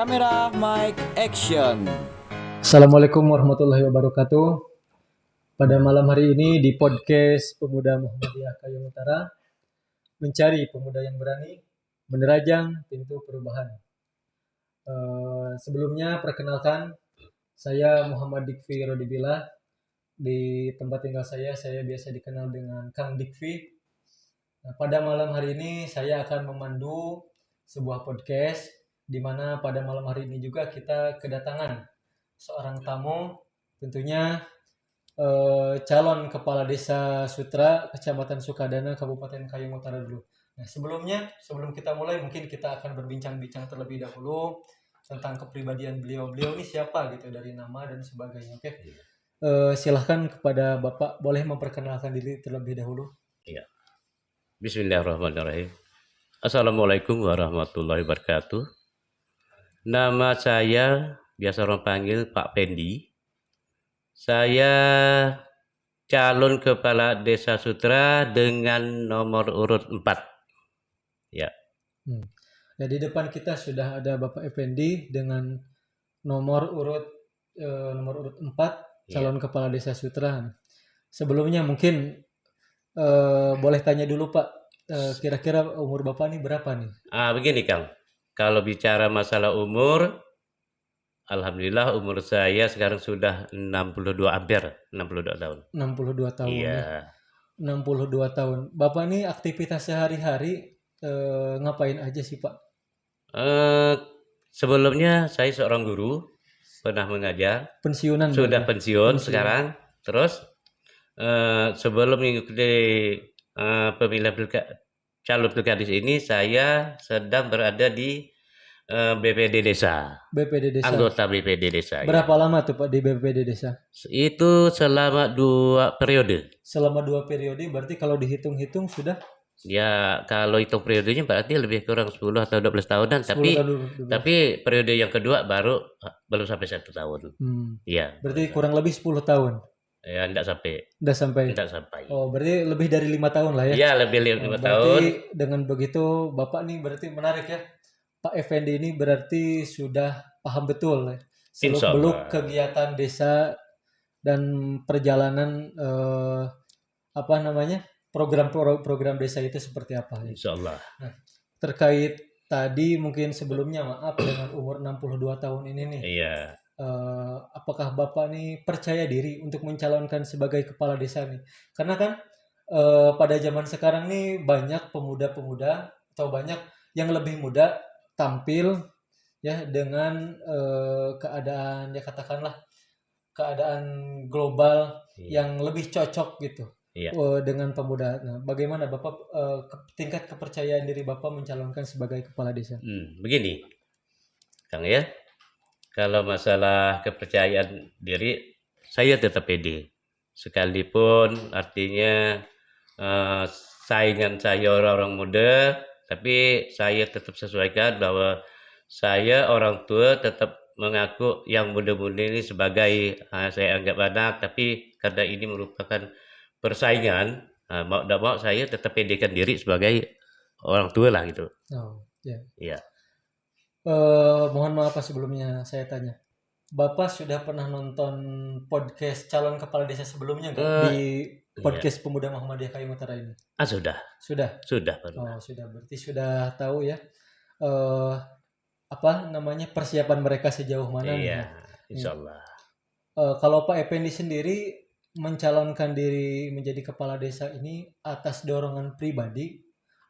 Kamera, mic, action. Assalamualaikum warahmatullahi wabarakatuh. Pada malam hari ini di podcast Pemuda Muhammadiyah Kayong Utara, mencari pemuda yang berani, menerajang pintu perubahan. Sebelumnya perkenalkan, saya Muhammad Dikfi Rodibillah. Di tempat tinggal saya biasa dikenal dengan Kang Dikfi. Nah, pada malam hari ini saya akan memandu sebuah podcast, di mana pada malam hari ini juga kita kedatangan seorang tamu, tentunya calon kepala desa Sutra, Kecamatan Sukadana, Kabupaten Kayong Utara dulu. Nah, sebelum kita mulai, mungkin kita akan berbincang-bincang terlebih dahulu tentang kepribadian beliau ini siapa gitu, dari nama dan sebagainya. Oke. Silahkan kepada Bapak, boleh memperkenalkan diri terlebih dahulu. Iya. Bismillahirrahmanirrahim. Assalamualaikum warahmatullahi wabarakatuh. Nama saya biasa orang panggil Pak Pendi. Saya calon kepala desa Sutra dengan nomor urut 4. Ya. Nah, di depan kita sudah ada Bapak Effendi dengan nomor urut 4, calon kepala desa Sutra. Sebelumnya mungkin boleh tanya dulu Pak, kira-kira umur Bapak nih berapa nih? Begini Kang, kalau bicara masalah umur, alhamdulillah umur saya sekarang sudah 62 tahun. 62 tahun. Iya. 62 tahun. Bapak nih aktivitas sehari-hari ngapain aja sih Pak? Sebelumnya saya seorang guru, pernah mengajar. Pensiunan. Sudah pensiun sekarang. Terus sebelum mengikuti pemilihan calon pilkada ini, saya sedang berada di BPD Desa. BPD Desa. Anggota BPD Desa. Berapa lama tuh Pak di BPD Desa? Itu selama 2 periode. Selama 2 periode, berarti kalau dihitung-hitung sudah? Ya, kalau hitung periodenya berarti lebih kurang 10 atau 12 tahunan. Tapi periode yang kedua belum sampai 1 tahun. Iya. Berarti kurang lebih 10 tahun. Ya, enggak sampai. Oh, berarti lebih dari 5 tahun lah ya? Iya, lebih 5 tahun. Berarti dengan begitu Bapak nih berarti menarik ya. Pak Effendi ini berarti sudah paham betul ya, seluk-beluk kegiatan desa dan perjalanan program desa itu seperti apa. Insya Allah. Nah, terkait tadi mungkin sebelumnya maaf dengan umur 62 tahun ini nih. Iya. Apakah Bapak nih percaya diri untuk mencalonkan sebagai kepala desa nih? Karena kan pada zaman sekarang nih banyak pemuda-pemuda atau banyak yang lebih muda tampil ya dengan keadaan ya katakanlah keadaan global yang lebih cocok gitu. Iya. Dengan pemuda. Nah, bagaimana Bapak tingkat kepercayaan diri Bapak mencalonkan sebagai kepala desa? Begini, Kang ya. Kalau masalah kepercayaan diri, saya tetap pede. Sekalipun artinya saingan saya orang-orang muda, tapi saya tetap sesuaikan bahwa saya orang tua tetap mengaku yang muda-muda ini sebagai saya anggap anak, tapi karena ini merupakan persaingan, mau tidak mau saya tetap pedekan diri sebagai orang tua lah gitu. Oh, ya. Iya. Mohon maaf sebelumnya saya tanya. Bapak sudah pernah nonton podcast calon kepala desa sebelumnya nggak di podcast Pemuda Muhammadiyah Kayong Utara ini? Sudah. Sudah. Pernah. Oh, sudah. Berarti sudah tahu ya persiapan mereka sejauh mana? Iya, insya Allah. Kalau Pak Effendi sendiri mencalonkan diri menjadi kepala desa ini atas dorongan pribadi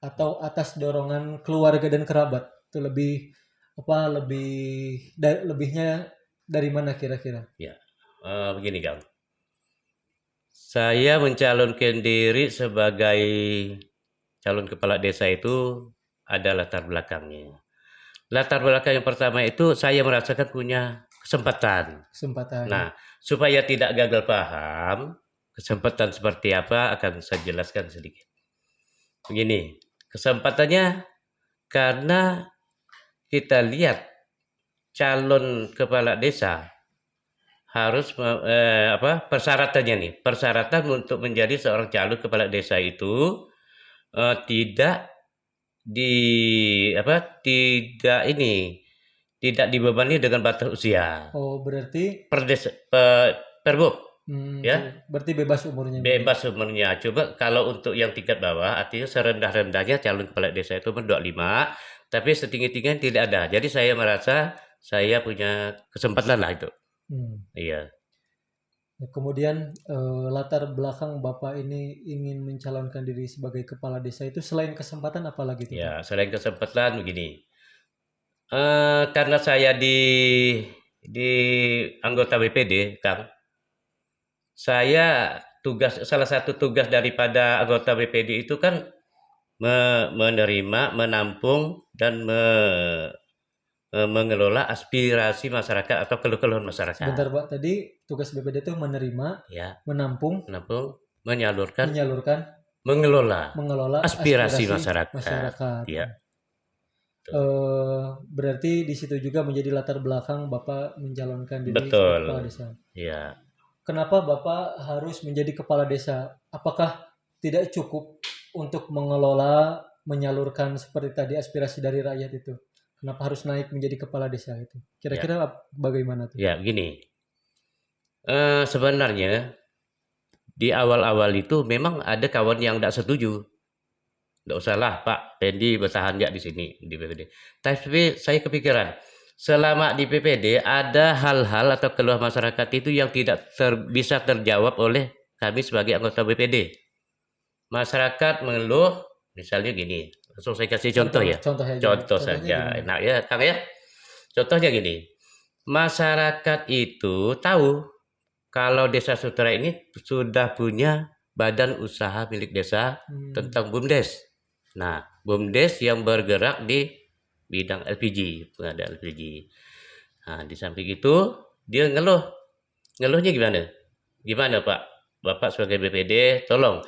atau atas dorongan keluarga dan kerabat? Itu lebihnya dari mana kira-kira? Ya, begini Kang. Saya mencalonkan diri sebagai calon kepala desa itu ada latar belakangnya. Latar belakang yang pertama itu saya merasakan punya kesempatan. Nah, supaya tidak gagal paham, kesempatan seperti apa akan saya jelaskan sedikit. Begini, kesempatannya karena kita lihat calon kepala desa harus persyaratan untuk menjadi seorang calon kepala desa itu tidak tidak dibebani dengan batas usia. Oh, berarti Perbuk ya, berarti bebas umurnya. bebas umurnya. Coba kalau untuk yang tingkat bawah, artinya serendah-rendahnya calon kepala desa itu umur 25, tapi setinggi-tingginya tidak ada. Jadi saya merasa saya punya kesempatan lah itu. Iya. Kemudian latar belakang Bapak ini ingin mencalonkan diri sebagai kepala desa itu selain kesempatan apa lagi itu, Pak? Ya, selain kesempatan begini. Karena saya di anggota BPD, Kang, saya salah satu tugas daripada anggota BPD itu kan menerima, menampung dan mengelola aspirasi masyarakat atau keluh-keluhan masyarakat. Sebentar, Pak. Tadi tugas BPD itu menerima, Ya, menampung, menyalurkan, menyalurkan, mengelola mengelola aspirasi masyarakat. Ya, berarti di situ juga menjadi latar belakang Bapak mencalonkan diri sebagai betul. kepala desa. Ya. Kenapa Bapak harus menjadi kepala desa? Apakah tidak cukup untuk mengelola, menyalurkan seperti tadi aspirasi dari rakyat itu? Kenapa harus naik menjadi kepala desa itu? Kira-kira bagaimana tuh? Ya, gini. Sebenarnya di awal-awal itu memang ada kawan yang tidak setuju. Tidak usahlah Pak Pendi bertahan ya di sini di PPD. Tapi saya kepikiran, selama di PPD ada hal-hal atau keluh masyarakat itu yang tidak bisa terjawab oleh kami sebagai anggota BPD. Masyarakat mengeluh, misalnya gini, langsung saya kasih contoh ya. Contoh saja, enak ya Kang ya. Contohnya gini, masyarakat itu tahu kalau Desa Sutera ini sudah punya badan usaha milik desa tentang BUMDes. Nah, BUMDes yang bergerak di bidang LPG, pengadaan LPG. Nah, di samping itu dia ngeluhnya gimana? Gimana Pak? Bapak sebagai BPD, tolong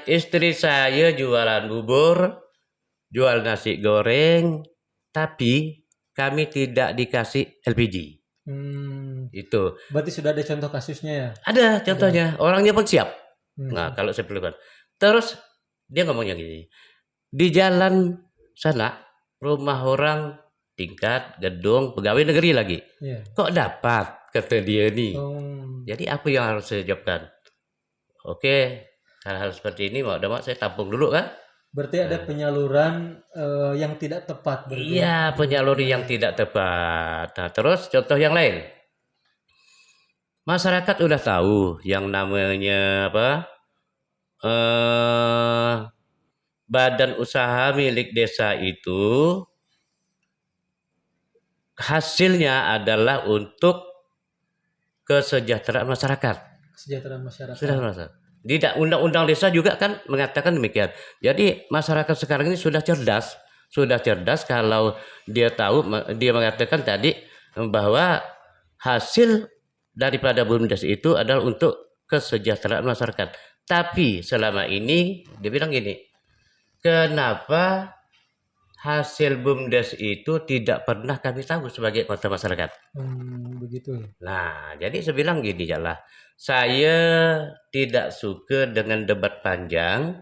istri saya jualan bubur, jual nasi goreng, tapi kami tidak dikasih LPG. Itu. Berarti sudah ada contoh kasusnya ya? Ada contohnya, orangnya pun siap. Nah, kalau saya perlukan. Terus dia ngomongnya gini, di jalan sana rumah orang tingkat gedung pegawai negeri lagi. Kok dapat kata dia nih. Jadi apa yang harus saya jawabkan? Oke, hal-hal seperti ini mau saya tampung dulu kan? Berarti ada penyaluran yang tidak tepat. Iya, penyaluran yang tidak tepat. Nah, terus contoh yang lain. Masyarakat udah tahu yang namanya apa? Badan usaha milik desa itu hasilnya adalah untuk kesejahteraan masyarakat. Kesejahteraan masyarakat. Di undang-undang desa juga kan mengatakan demikian. Jadi masyarakat sekarang ini sudah cerdas kalau dia tahu, dia mengatakan tadi bahwa hasil daripada BUMDes itu adalah untuk kesejahteraan masyarakat. Tapi selama ini dia bilang gini, kenapa hasil BUMDes itu tidak pernah kami tahu sebagai kota masyarakat? Begitu. Nah, jadi saya bilang gini lah, saya tidak suka dengan debat panjang,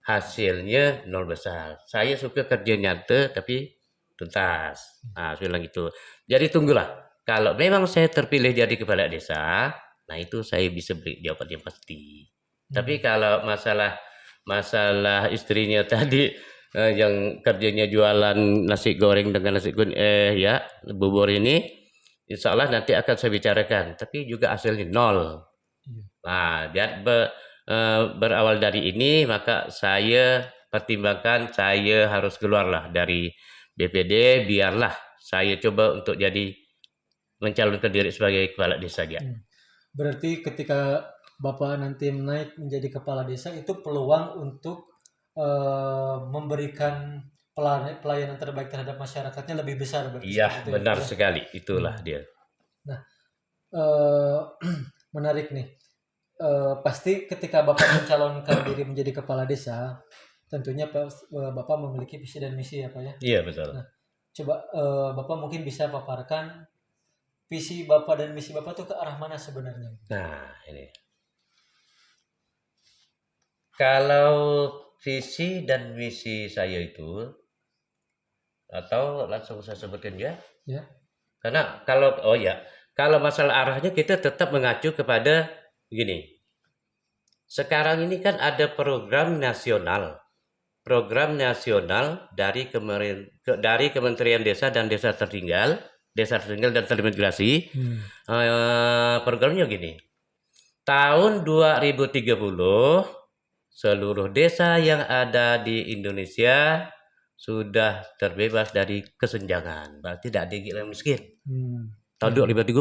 hasilnya nol besar. Saya suka kerja nyata tapi tuntas. Nah, saya bilang gitu. Jadi tunggulah. Kalau memang saya terpilih jadi kepala desa, nah itu saya bisa beri jawaban yang pasti. Tapi kalau masalah istrinya tadi yang kerjanya jualan nasi goreng dengan nasi kuning ya bubur ini, insya Allah nanti akan saya bicarakan. Tapi juga hasilnya nol. Nah, berawal dari ini maka saya pertimbangkan saya harus keluarlah dari BPD, biarlah saya coba untuk jadi mencalonkan diri sebagai kepala desa dia. Berarti ketika Bapak nanti naik menjadi kepala desa itu peluang untuk memberikan pelayanan terbaik terhadap masyarakatnya lebih besar. Iya, benar sekali. Itulah dia. Nah, menarik nih. Pasti ketika Bapak mencalonkan diri menjadi kepala desa, tentunya Bapak memiliki visi dan misi ya Pak ya? Iya, betul. Nah, coba Bapak mungkin bisa paparkan visi Bapak dan misi Bapak tuh ke arah mana sebenarnya? Nah, ini. Kalau visi dan misi saya itu, atau langsung saya sebutkan ya? Karena kalau masalah arahnya kita tetap mengacu kepada begini. Sekarang ini kan ada program nasional dari Kementerian Desa dan Desa Tertinggal dan Transmigrasi. Programnya gini. Tahun 2030 seluruh desa yang ada di Indonesia sudah terbebas dari kesenjangan. Berarti tidak ada yang miskin. Tahun 2030.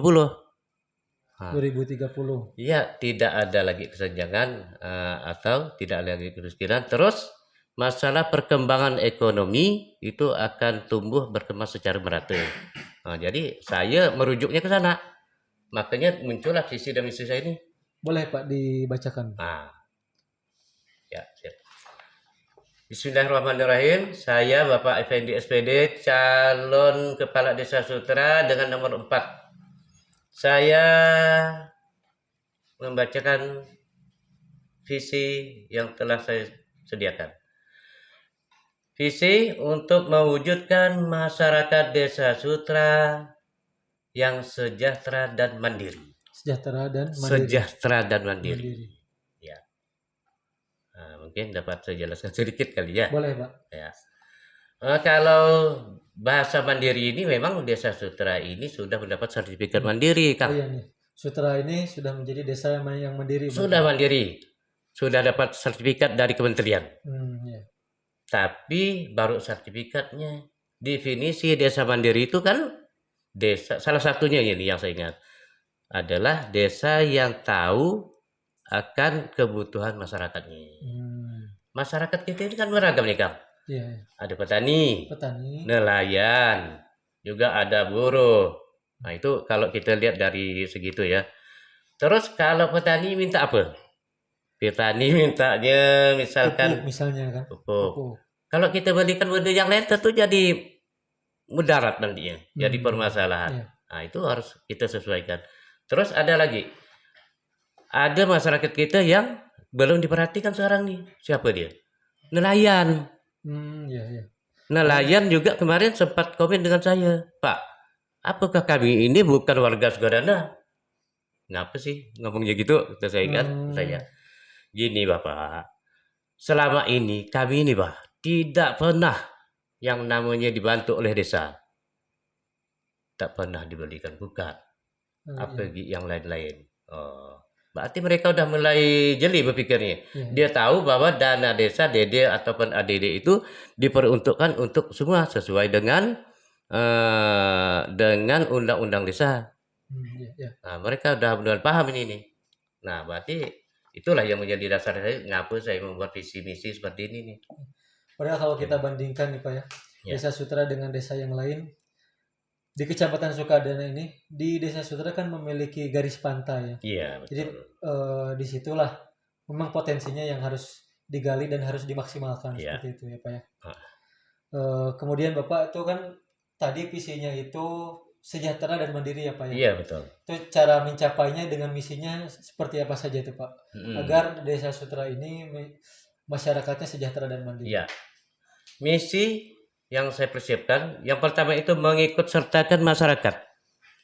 2030. Iya, tidak ada lagi kesenjangan atau tidak ada lagi kemiskinan. Terus masalah perkembangan ekonomi itu akan tumbuh berkembang secara merata. Jadi saya merujuknya ke sana. Makanya muncullah visi dan misi saya ini. Boleh Pak dibacakan? Ya, siap. Bismillahirrahmanirrahim. Saya Bapak Effendi SPD, calon Kepala Desa Sutra dengan nomor 4. Saya membacakan visi yang telah saya sediakan. Visi untuk mewujudkan masyarakat Desa Sutra yang sejahtera dan mandiri. Sejahtera dan mandiri. Ya. Mungkin dapat saya jelaskan sedikit kali ya. Boleh Pak. Ya. Kalau bahasa mandiri ini memang Desa Sutra ini sudah mendapat sertifikat mandiri, Kang. Oh iya nih. Sutra ini sudah menjadi desa yang mandiri. Sudah mandiri. Sudah dapat sertifikat dari kementerian. Iya. Tapi baru sertifikatnya. Definisi desa mandiri itu kan desa, salah satunya ini yang saya ingat adalah desa yang tahu akan kebutuhan masyarakatnya. Masyarakat kita ini kan beragam nih, Kang. Iya. Ada petani, nelayan, juga ada buruh. Nah itu kalau kita lihat dari segitu ya. Terus kalau petani minta apa? Petani mintanya misalkan pupuk misalnya kan. Pupuk. Kalau kita belikan benda yang lain tentu jadi mudarat nantinya, jadi permasalahan. Iya. Nah itu harus kita sesuaikan. Terus ada lagi, ada masyarakat kita yang belum diperhatikan sekarang nih. Siapa dia? Nelayan. Iya. Nelayan juga kemarin sempat komen dengan saya, Pak, apakah kami ini bukan warga Sugadana? Kenapa sih ngomongnya gitu? Kata saya kan, saya gini Bapak, selama ini kami ini Pak tidak pernah yang namanya dibantu oleh desa, tak pernah diberikan bukan, apalagi yang lain-lain. Berarti mereka udah mulai jeli berpikirnya. Dia tahu bahwa dana desa DD ataupun ADD itu diperuntukkan untuk semua sesuai dengan undang-undang desa. Nah, mereka udah benar paham ini. Nah, berarti itulah yang menjadi dasar saya ngapa saya membuat visi misi seperti ini nih. Padahal kalau kita bandingkan nih Pak ya, Desa Sutra dengan desa yang lain, di Kecamatan Sukadana ini, di Desa Sutra kan memiliki garis pantai ya. Iya, betul. Jadi disitulah memang potensinya yang harus digali dan harus dimaksimalkan seperti itu ya Pak ya. Kemudian Bapak itu kan tadi visinya itu sejahtera dan mandiri ya Pak ya. Iya betul. Itu cara mencapainya dengan misinya seperti apa saja itu Pak? Agar Desa Sutra ini masyarakatnya sejahtera dan mandiri. Iya. Misi yang saya persiapkan, yang pertama itu mengikut sertakan masyarakat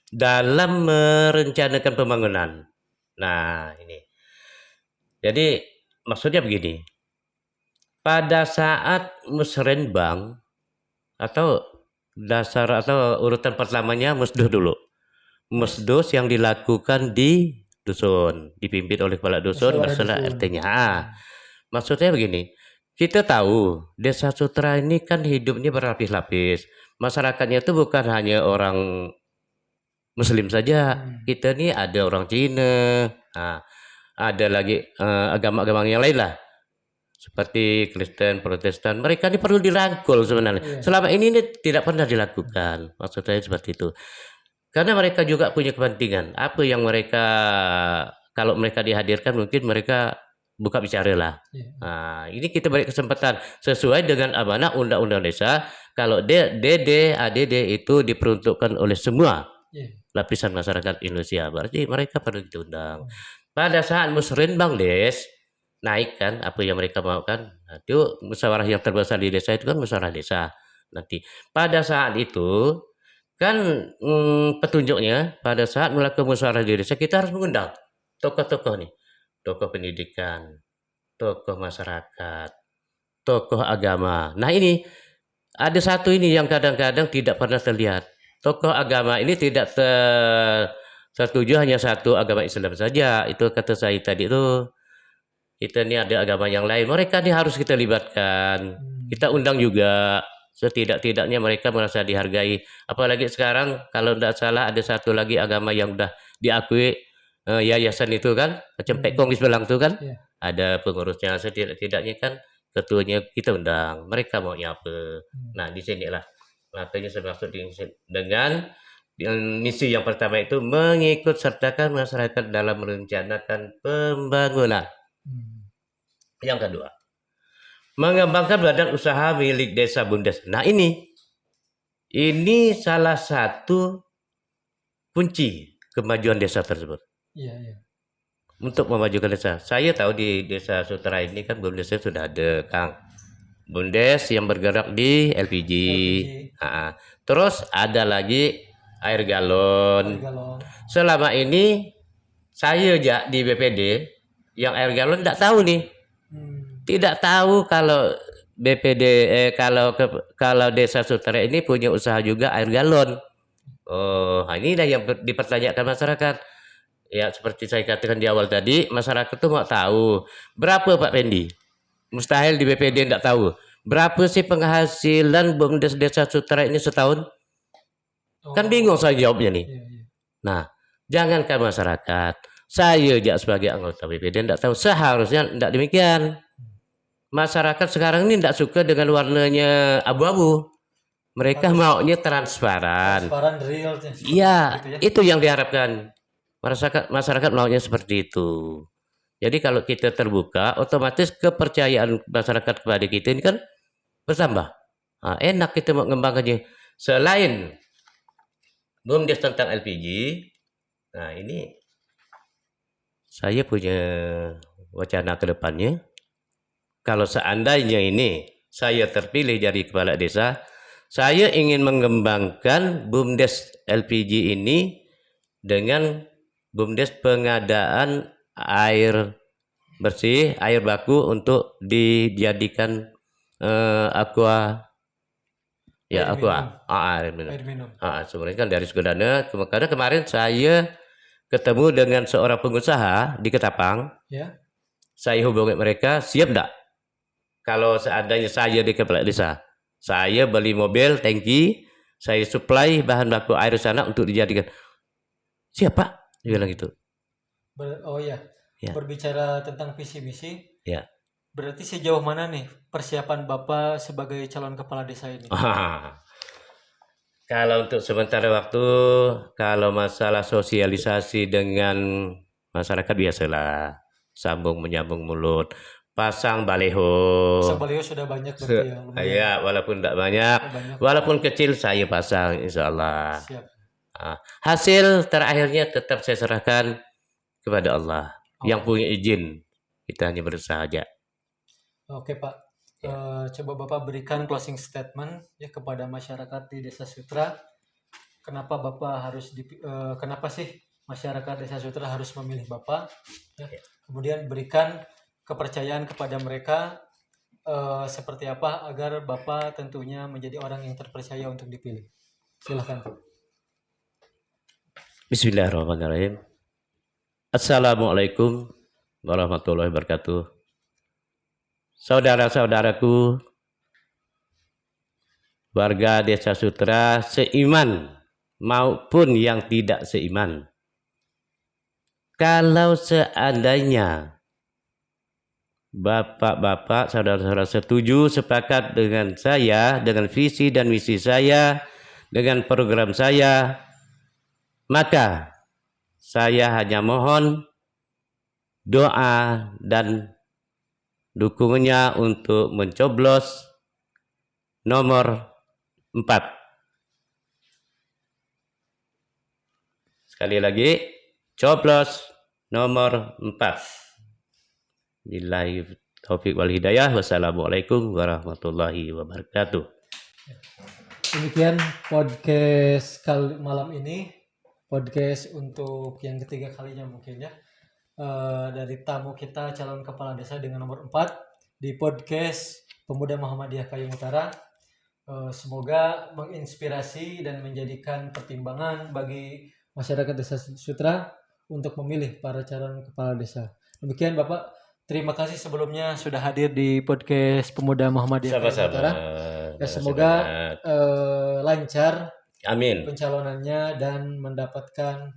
dalam merencanakan pembangunan. Nah, ini. Jadi, maksudnya begini. Pada saat musrenbang atau urutan pertamanya musduh dulu. Musduh yang dilakukan di dusun, dipimpin oleh kepala dusun bersama RT-nya. Maksudnya begini. Kita tahu Desa Sutra ini kan hidupnya berlapis-lapis. Masyarakatnya itu bukan hanya orang Muslim saja. Kita ini ada orang Cina, ada lagi agama-agama yang lain lah. Seperti Kristen, Protestan. Mereka ini perlu dirangkul sebenarnya. Selama ini tidak pernah dilakukan. Maksud saya seperti itu. Karena mereka juga punya kepentingan. Apa yang mereka, kalau mereka dihadirkan mungkin mereka buka bicara lah. Nah, ini kita beri kesempatan sesuai dengan amanah undang-undang desa. Kalau DD, ADD itu diperuntukkan oleh semua lapisan masyarakat Indonesia. Berarti mereka perlu diundang. Pada saat musrenbang Des naik kan apa yang mereka mau kan. Nah, itu musyawarah yang terbesar di desa itu kan musyawarah desa. Nanti pada saat itu Kan petunjuknya pada saat melakukan musyawarah di desa kita harus mengundang tokoh-tokoh nih, tokoh pendidikan, tokoh masyarakat, tokoh agama. Nah ini ada satu ini yang kadang-kadang tidak pernah terlihat. Tokoh agama ini tidak setuju hanya satu agama Islam saja. Itu kata saya tadi itu. Kita ini ada agama yang lain. Mereka ini harus kita libatkan. Kita undang juga. Setidak-tidaknya mereka merasa dihargai. Apalagi sekarang kalau tidak salah ada satu lagi agama yang sudah diakui yayasan itu kan. Macam Pekong di sebelah itu kan. Iya. Ada pengurusnya. Setidak-tidaknya kan ketuanya kita undang. Mereka maunya apa. Nah di sinilah. Makanya saya maksud dengan misi yang pertama itu mengikut sertakan masyarakat dalam merencanakan pembangunan. Yang kedua, mengembangkan badan usaha milik desa BUMDes. Nah ini salah satu kunci kemajuan desa tersebut. Iya, iya. Untuk memajukan desa. Saya tahu di desa Sutra ini kan BUMDesnya sudah ada, Kang. BUMDes yang bergerak di LPG. Terus ada lagi air galon. Selama ini saya di BPD yang air galon tidak tahu nih. Tidak tahu kalau BPD kalau desa Sutra ini punya usaha juga air galon. Oh, ini dah yang dipertanyakan masyarakat. Ya seperti saya katakan di awal tadi, masyarakat tuh mau tahu berapa Pak Pendi. Mustahil di BPD tidak tahu. Berapa sih penghasilan BUMDes Desa Sutra ini setahun? Kan bingung saya jawabnya nih. Nah, jangankan masyarakat, saya juga sebagai anggota BPD tidak tahu. Seharusnya tidak demikian. Masyarakat sekarang ini tidak suka dengan warnanya abu-abu. Mereka maunya transparan. Transparan real. Iya, itu yang diharapkan. Masyarakat maunya seperti itu. Jadi kalau kita terbuka, otomatis kepercayaan masyarakat kepada kita ini kan bertambah. Nah, enak kita mengembangkannya. Selain BUMDes tentang LPG, nah ini saya punya wacana ke depannya. Kalau seandainya ini saya terpilih jadi kepala desa, saya ingin mengembangkan BUMDes LPG ini dengan BUMDes pengadaan air bersih, air baku untuk dijadikan aqua, ya aqua, air minum. Sebenarnya kan dari Sukadana. Karena kemarin saya ketemu dengan seorang pengusaha di Ketapang. Ya. Saya hubungi mereka, siap enggak? Kalau seandainya saya di kepala desa, saya beli mobil tangki, saya supply bahan baku air sana untuk dijadikan. Siap Pak? Dia bilang gitu. Oh iya. Ya. Berbicara tentang visi misi. Ya. Berarti sejauh mana nih persiapan Bapak sebagai calon kepala desa ini? Kalau untuk sementara waktu, kalau masalah sosialisasi dengan masyarakat biasalah, sambung menyambung mulut, pasang baleho. Pasang baleho sudah banyak berarti ya? Iya, walaupun tidak banyak, walaupun kecil saya pasang, insya Allah. Siap. Hasil terakhirnya tetap saya serahkan kepada Allah. Yang punya izin, kita hanya berusaha aja. Oke Pak, coba Bapak berikan closing statement ya kepada masyarakat di Desa Sutra. Kenapa Bapak harus kenapa sih masyarakat Desa Sutra harus memilih Bapak? Ya. Kemudian berikan kepercayaan kepada mereka seperti apa agar Bapak tentunya menjadi orang yang terpercaya untuk dipilih. Silakan Pak. Bismillahirrahmanirrahim. Assalamualaikum warahmatullahi wabarakatuh. Saudara-saudaraku, warga Desa Sutra seiman maupun yang tidak seiman. Kalau seandainya bapak-bapak, saudara-saudara setuju, sepakat dengan saya, dengan visi dan misi saya, dengan program saya, maka saya hanya mohon doa dan dukungannya untuk mencoblos nomor 4. Sekali lagi, coblos nomor 4. Billahi taufiq wal hidayah. Wassalamualaikum warahmatullahi wabarakatuh. demikian podcast malam ini, podcast untuk yang ketiga kalinya mungkin ya, dari tamu kita calon kepala desa dengan nomor 4 di podcast Pemuda Muhammadiyah Kayong Utara. Semoga menginspirasi dan menjadikan pertimbangan bagi masyarakat Desa Sutra untuk memilih para calon kepala desa. Demikian Bapak, terima kasih sebelumnya sudah hadir di podcast Pemuda Muhammadiyah Kayong Sama-sama. Utara. Ya, Makasih semoga banyak. lancar Amin. pencalonannya dan mendapatkan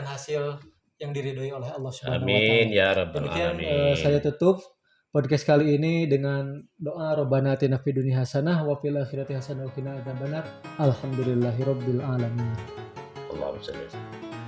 hasil yang diridhoi oleh Allah Subhanahu wa Amin taala. ya rabbal Demikian alamin. saya tutup podcast kali ini dengan doa Rabbana atina fid dunya hasanah wa fil akhirati hasanah wa qina adzabannar. Alhamdulillahirabbil alamin. Allahumma shalli